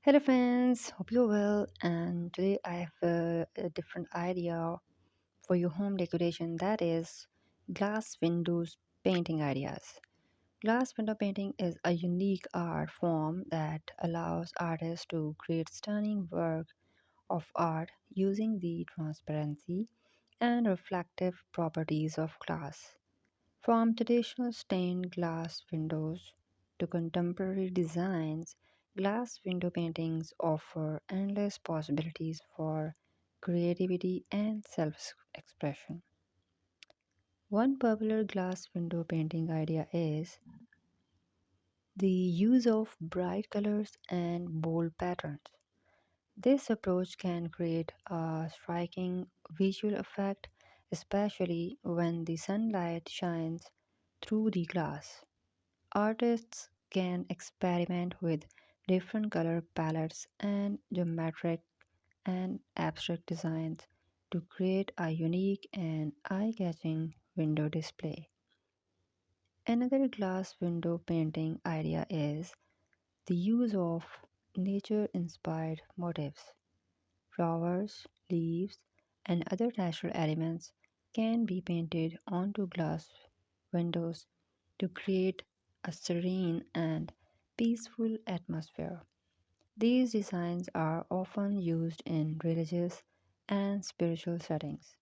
Hello friends, hope you're well. And today I have a different idea for your home decoration, that is glass windows painting ideas. Glass window painting is a unique art form that allows artists to create stunning work of art using the transparency and reflective properties of glass. From traditional stained glass windows to contemporary designs, glass window paintings offer endless possibilities for creativity and self expression. One popular glass window painting idea is the use of bright colors and bold patterns. This approach can create a striking visual effect, especially when the sunlight shines through the glass. Artists can experiment with different color palettes and geometric and abstract designs to create a unique and eye catching window display. Another glass window painting idea is the use of nature inspired motifs. Flowers, leaves, and other natural elements can be painted onto glass windows to create a serene and peaceful atmosphere. These designs are often used in religious and spiritual settings,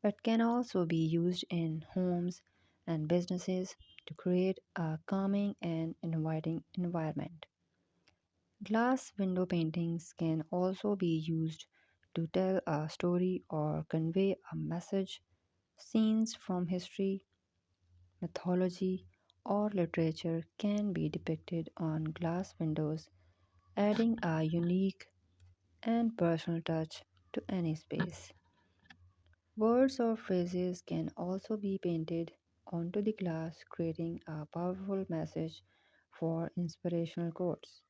but can also be used in homes and businesses to create a calming and inviting environment. Glass window paintings can also be used to tell a story or convey a message. Scenes from history, mythology, or literature can be depicted on glass windows, adding a unique and personal touch to any space. Words or phrases can also be painted onto the glass, creating a powerful message for inspirational quotes.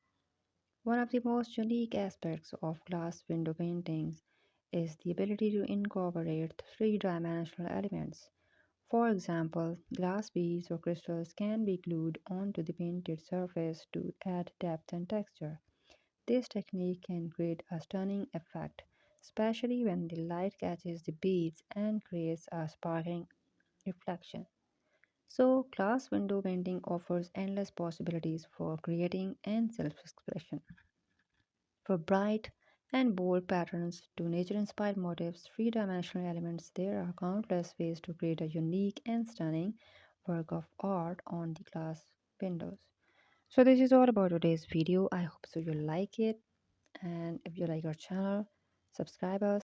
One of the most unique aspects of glass window paintings is the ability to incorporate three-dimensional elements. For example, glass beads or crystals can be glued onto the painted surface to add depth and texture. This technique can create a stunning effect, especially when the light catches the beads and creates a sparkling reflection. So, glass window painting offers endless possibilities for creating and self expression. For bright and bold patterns to nature inspired motifs, three dimensional elements, there are countless ways to create a unique and stunning work of art on the glass windows. So, this is all about today's video. I hope so you like it. And if you like our channel, subscribe us